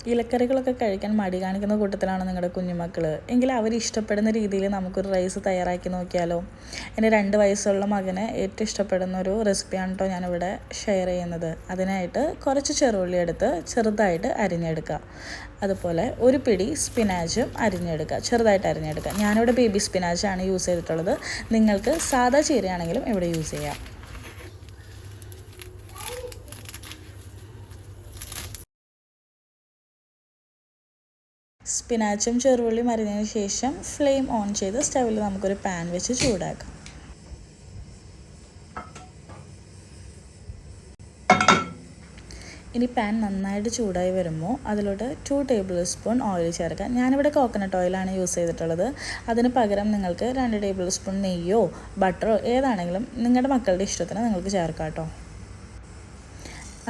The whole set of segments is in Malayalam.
ഇലക്കറികളൊക്കെ കഴിക്കാൻ മടി കാണിക്കുന്ന കൂട്ടത്തിലാണ് നിങ്ങളുടെ കുഞ്ഞുമക്കൾ എങ്കിൽ അവർ ഇഷ്ടപ്പെടുന്ന രീതിയിൽ നമുക്കൊരു റൈസ് തയ്യാറാക്കി നോക്കിയാലോ. എൻ്റെ 2 വയസ്സുള്ള മകന് ഏറ്റവും ഇഷ്ടപ്പെടുന്ന ഒരു റെസിപ്പിയാണ് കേട്ടോ ഞാനിവിടെ ഷെയർ ചെയ്യുന്നത്. അതിനായിട്ട് കുറച്ച് ചെറുള്ളി എടുത്ത് ചെറുതായിട്ട് അരിഞ്ഞെടുക്കുക. അതുപോലെ ഒരു പിടി സ്പിനാച്ചും അരിഞ്ഞെടുക്കുക, ചെറുതായിട്ട് അരിഞ്ഞെടുക്കുക. ഞാനിവിടെ ബേബി സ്പിനാച്ചാണ് യൂസ് ചെയ്തിട്ടുള്ളത്. നിങ്ങൾക്ക് സാദാ ചീരയാണെങ്കിലും ഇവിടെ യൂസ് ചെയ്യാം. സ്പിനാച്ചും ചെറുള്ളിയും അരിഞ്ഞതിന് ശേഷം ഫ്ലെയിം ഓൺ ചെയ്ത് സ്റ്റൗവിൽ നമുക്കൊരു പാൻ വെച്ച് ചൂടാക്കാം. ഇനി പാൻ നന്നായിട്ട് ചൂടായി വരുമ്പോൾ അതിലോട്ട് 2 ടേബിൾ സ്പൂൺ ഓയിൽ ചേർക്കാം. ഞാനിവിടെ കോക്കനട്ട് ഓയിലാണ് യൂസ് ചെയ്തിട്ടുള്ളത്. അതിന് പകരം നിങ്ങൾക്ക് 2 ടേബിൾ സ്പൂൺ നെയ്യോ ബട്ടറോ ഏതാണെങ്കിലും നിങ്ങളുടെ മക്കളുടെ ഇഷ്ടത്തിന് നിങ്ങൾക്ക് ചേർക്കാം കേട്ടോ.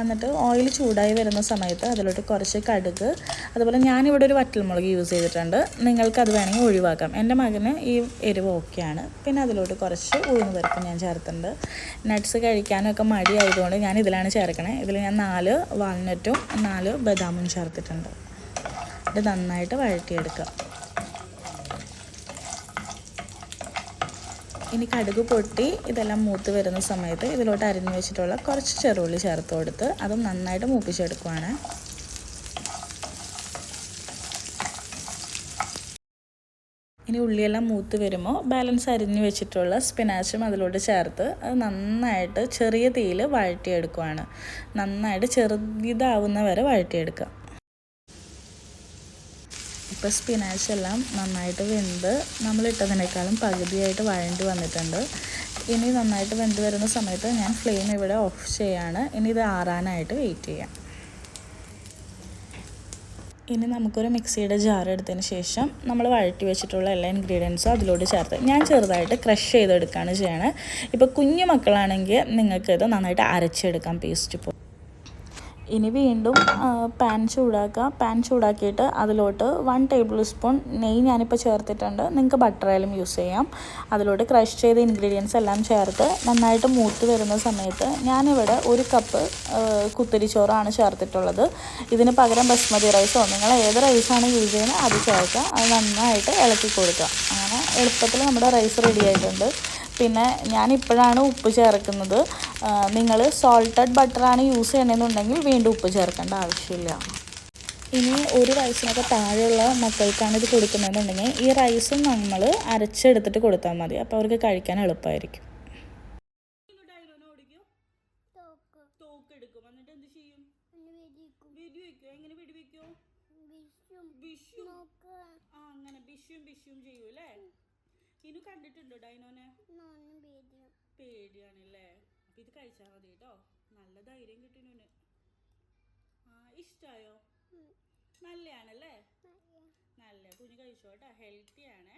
എന്നിട്ട് ഓയിൽ ചൂടായി വരുന്ന സമയത്ത് അതിലോട്ട് കുറച്ച് കടുക്, അതുപോലെ ഞാനിവിടെ ഒരു വറ്റൽമുളക് യൂസ് ചെയ്തിട്ടുണ്ട്. നിങ്ങൾക്കത് വേണമെങ്കിൽ ഒഴിവാക്കാം. എൻ്റെ മകന് ഈ എരിവ് ഓക്കെയാണ്. പിന്നെ അതിലോട്ട് കുറച്ച് ഉഴുന്ന് പരിപ്പ് ഞാൻ ചേർത്തിട്ടുണ്ട്. നട്ട്സ് കഴിക്കാനൊക്കെ മടി ആയതുകൊണ്ട് ഞാൻ ഇതിലാണ് ചേർക്കണേ. ഇതിൽ ഞാൻ 4 വാൾനട്ടും 4 ബദാമും ചേർത്തിട്ടുണ്ട്. ഇത് നന്നായിട്ട് വഴറ്റിയെടുക്കുക. ഇനി കടുക് പൊട്ടി ഇതെല്ലാം മൂത്ത് വരുന്ന സമയത്ത് ഇതിലോട്ട് അരിഞ്ഞു വെച്ചിട്ടുള്ള കുറച്ച് ചെറുള്ളി ചേർത്ത് കൊടുത്ത് അതും നന്നായിട്ട് മൂപ്പിച്ചെടുക്കുവാണ്. ഇനി ഉള്ളിയെല്ലാം മൂത്ത് വരുമ്പോൾ ബാലൻസ് അരിഞ്ഞു വെച്ചിട്ടുള്ള സ്പിനാച്ചും അതിലോട്ട് ചേർത്ത് അത് നന്നായിട്ട് ചെറിയ തീയിൽ വഴറ്റിയെടുക്കുവാണ്. നന്നായിട്ട് ചെറുതാവുന്ന വരെ വഴറ്റിയെടുക്കുക. ഇപ്പോൾ സ്പിനാച്ച് എല്ലാം നന്നായിട്ട് വെന്ത് നമ്മളിട്ടതിനേക്കാളും പകുതിയായിട്ട് വഴണ്ടി വന്നിട്ടുണ്ട്. ഇനി നന്നായിട്ട് വെന്ത് വരുന്ന സമയത്ത് ഞാൻ ഫ്ലെയിം ഇവിടെ ഓഫ് ചെയ്യാണ്. ഇനി ഇത് ആറാനായിട്ട് വെയിറ്റ് ചെയ്യാം. ഇനി നമുക്കൊരു മിക്സിയുടെ ജാർ എടുത്തതിന് ശേഷം നമ്മൾ വഴറ്റി വെച്ചിട്ടുള്ള എല്ലാ ഇൻഗ്രീഡിയൻസും അതിലോട്ട് ചേർത്ത് ഞാൻ ചെറുതായിട്ട് ക്രഷ് ചെയ്തെടുക്കുകയാണ് ചെയ്യണത്. ഇപ്പോൾ കുഞ്ഞു മക്കളാണെങ്കിൽ നിങ്ങൾക്കിത് നന്നായിട്ട് അരച്ചെടുക്കാം പേസ്റ്റ്. ഇനി വീണ്ടും പാൻ ചൂടാക്കിയിട്ട് അതിലോട്ട് 1 ടേബിൾ സ്പൂൺ നെയ്യ് ഞാനിപ്പോൾ ചേർത്തിട്ടുണ്ട്. നിങ്ങൾക്ക് ബട്ടറായാലും യൂസ് ചെയ്യാം. അതിലോട്ട് ക്രഷ് ചെയ്ത ഇൻഗ്രീഡിയൻസ് എല്ലാം ചേർത്ത് നന്നായിട്ട് മൂത്ത് വരുന്ന സമയത്ത് ഞാനിവിടെ 1 കപ്പ് കുത്തരിച്ചോറാണ് ചേർത്തിട്ടുള്ളത്. ഇതിന് പകരം ബസ്മതി റൈസോ നിങ്ങൾ ഏത് റൈസാണ് യൂസ് ചെയ്യുന്നത് അത് ചേർക്കുക. അത് നന്നായിട്ട് ഇളക്കി കൊടുക്കുക. അങ്ങനെ എളുപ്പത്തിൽ നമ്മുടെ റൈസ് റെഡി ആയിട്ടുണ്ട്. പിന്നെ ഞാനിപ്പോഴാണ് ഉപ്പ് ചേർക്കുന്നത്. നിങ്ങൾ സോൾട്ടഡ് ബട്ടറാണ് യൂസ് ചെയ്യണമെന്നുണ്ടെങ്കിൽ വീണ്ടും ഉപ്പ് ചേർക്കേണ്ട ആവശ്യമില്ല. ഇനി ഒരു വയസ്സിനൊക്കെ താഴെയുള്ള മക്കൾക്കാണ് ഇത് കൊടുക്കുന്നതെന്നുണ്ടെങ്കിൽ ഈ റൈസും നമ്മൾ അരച്ചെടുത്തിട്ട് കൊടുത്താൽ മതി. അപ്പോൾ അവർക്ക് കഴിക്കാൻ എളുപ്പമായിരിക്കും. ഇനു കണ്ടിട്ടുണ്ടോ ഡൈനോനെ? പേടിയാണല്ലേ. അപ്പം ഇത് കഴിച്ചാൽ മതി കേട്ടോ. നല്ല ധൈര്യം കിട്ടുന്നു. ഇഷ്ടമായോ? നല്ലയാണല്ലേ. നല്ല കുഞ്ഞ് കഴിച്ചോട്ടെ. ഹെൽത്തി ആണേ.